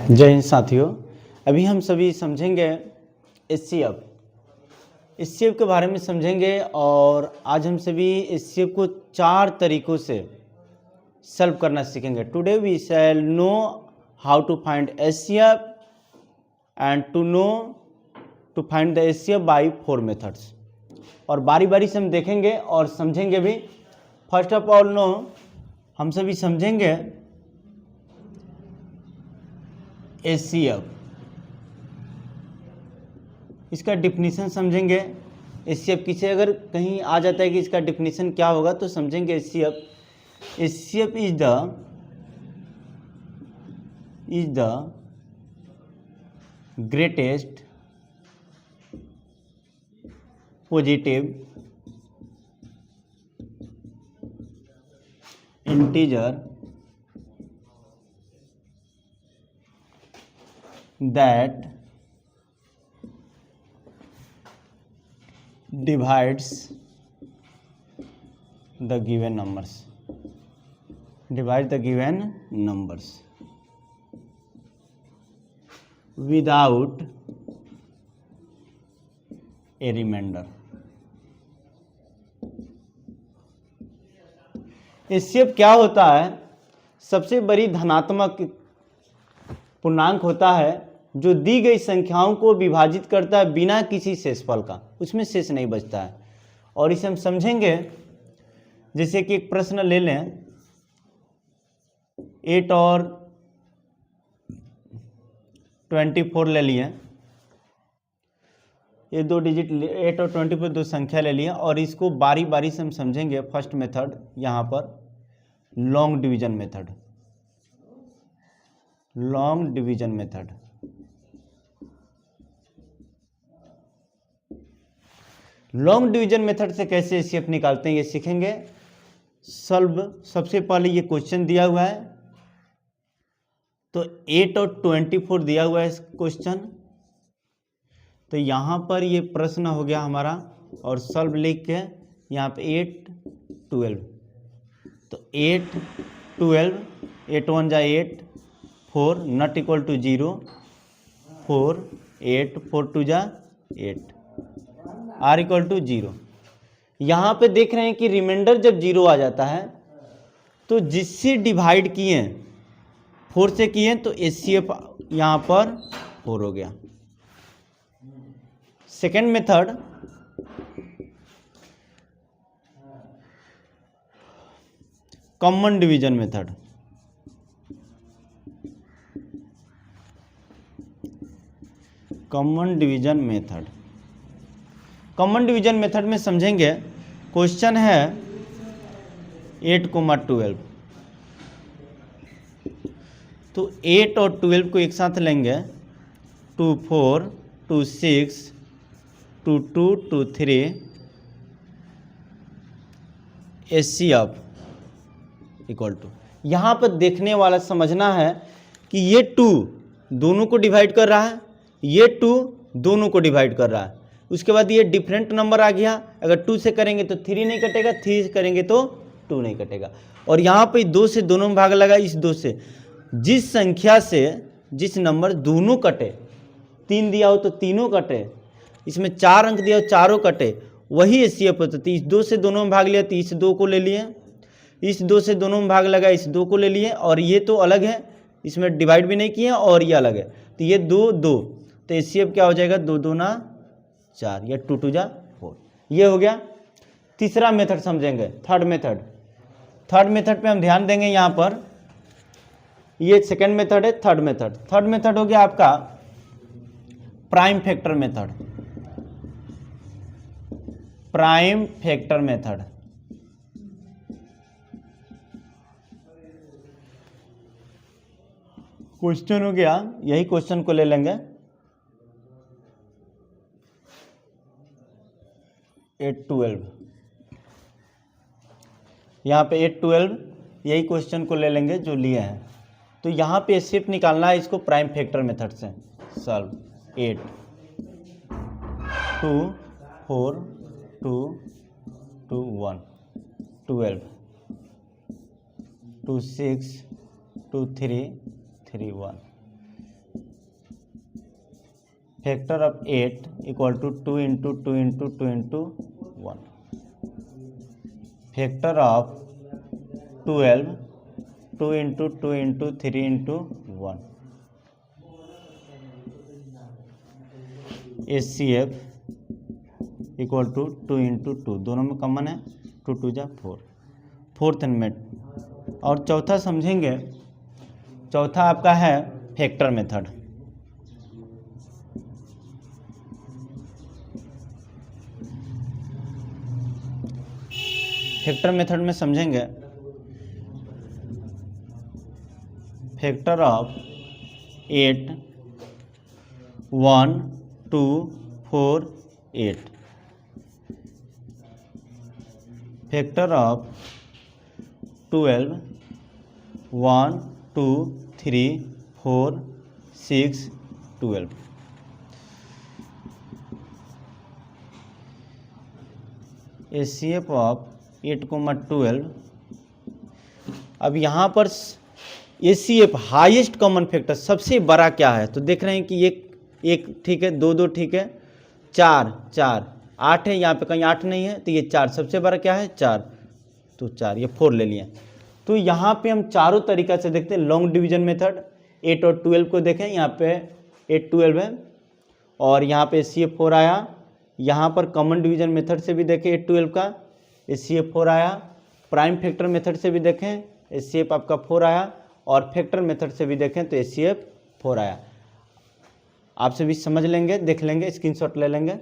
जय हिंद साथियों। अभी हम सभी समझेंगे एचसीएफ के बारे में समझेंगे और आज हम सभी एचसीएफ को 4 तरीकों से सॉल्व करना सीखेंगे। Today we shall know how to find HCF and to find the HCF by 4 methods. और बारी बारी से हम देखेंगे और समझेंगे भी। फर्स्ट ऑफ ऑल नो हम सभी समझेंगे एचसीएफ, इसका डिफिनीशन समझेंगे। एचसीएफ किसे अगर कहीं आ जाता है कि इसका डिफिनीशन क्या होगा तो समझेंगे HCF is the greatest positive integer that divides the given numbers without a remainder। HCF क्या होता है? सबसे बड़ी धनात्मक पूर्णांक होता है जो दी गई संख्याओं को विभाजित करता है बिना किसी शेषफल का, उसमें शेष नहीं बचता है। और इसे हम समझेंगे जैसे कि एक प्रश्न ले लें, 8 और 24 ले लिए, ये 2 डिजिट 8 और 24 दो संख्या ले लिए और इसको बारी बारी से हम समझेंगे। फर्स्ट मेथड यहाँ पर long division method, long division method से कैसे एचसीएफ निकालते हैं ये सीखेंगे। सबसे पहले ये क्वेश्चन दिया हुआ है तो 8 और 24 दिया हुआ है क्वेश्चन, तो यहाँ पर ये प्रश्न हो गया हमारा और सॉल्व लिख के यहाँ पे 8 12, तो 8 12, 8 1 जा 8, 4 नॉट इक्वल टू 0, 4 8, 4 2 जा 8, आर इक्वल टू 0। यहाँ पे देख रहे हैं कि रिमाइंडर जब 0 आ जाता है तो जिससे डिवाइड किए 4 से किए तो एचसीएफ यहाँ पर 4 हो गया। Second method common division method. Common division method में समझेंगे, क्वेश्चन है 8, 12, तो 8 और 12 को एक साथ लेंगे, 2 4, 2 6, 2 2, 2 3, एचसीएफ इक्वल टू, यहाँ पर देखने वाला समझना है कि ये 2 दोनों को डिवाइड कर रहा है, ये 2 दोनों को डिवाइड कर रहा है। उसके बाद ये डिफरेंट नंबर आ गया, अगर 2 से करेंगे तो 3 नहीं कटेगा, 3 से करेंगे तो 2 नहीं कटेगा। और यहाँ पे 2 से दोनों में भाग लगा, इस 2 से जिस संख्या से जिस नंबर दोनों कटे, 3 दिया हो तो तीनों कटे, इसमें 4 अंक दिया हो चारों कटे, वही एचसीएफ होता है। इस 2 से दोनों में भाग लिया तो इस 2 को ले लिए, इस 2 से दोनों में भाग लगा, इस 2 को ले लिए, और ये तो अलग है, इसमें डिवाइड भी नहीं किए और ये अलग है, तो ये 2 2, तो एचसीएफ क्या हो जाएगा? 2 2 ना 4 या 2 2 जा 4। ये हो गया। तीसरा मेथड समझेंगे, थर्ड मेथड पे हम ध्यान देंगे। यहाँ पर ये सेकेंड मेथड है। थर्ड मेथड हो गया आपका प्राइम फैक्टर मेथड। क्वेश्चन हो गया, यही क्वेश्चन को ले लेंगे, 8 12, यहाँ पे 8 12 यही क्वेश्चन को ले लेंगे जो लिए हैं। तो यहाँ पे एचसीएफ निकालना है इसको प्राइम फैक्टर मेथड से। Solve 8 2 4 2 2 1 12 2 6 2 3 3 1 factor of 8 equal to 2 into 2 into 2 into 1। Factor of 12 2 into 2 into 3 into 1। HCF equal to 2 into 2, दोनों में कॉमन है, 2 2 जा 4, फोर्थ एलिमेंट। और चौथा समझेंगे, चौथा आपका है फैक्टर मेथड। फैक्टर मेथड में समझेंगे factor of 8 1 2 4 8, factor of 12 1 2 3 4 6 12। HCF of 8, 12। अब यहाँ पर HCF हाईएस्ट कॉमन फैक्टर सबसे बड़ा क्या है, तो देख रहे हैं कि एक ठीक है, 2 2 ठीक है, 4 4 8 है, यहाँ पे कहीं 8 नहीं है, तो ये 4 सबसे बड़ा क्या है 4, तो 4, ये 4 ले लिया। तो यहाँ पे हम चारों तरीका से देखते हैं। लॉन्ग डिवीजन मेथड 8 और 12 को देखें, यहाँ पे 8 12 है और यहाँ पे HCF 4 आया। यहाँ पर कॉमन डिवीजन मेथड से भी देखें 8 12 का HCF 4 आया। प्राइम फैक्टर मेथड से भी देखें HCF आपका 4 आया, और फैक्टर मेथड से भी देखें तो HCF 4 आया। आप सभी समझ लेंगे, देख लेंगे, स्क्रीनशॉट ले लेंगे।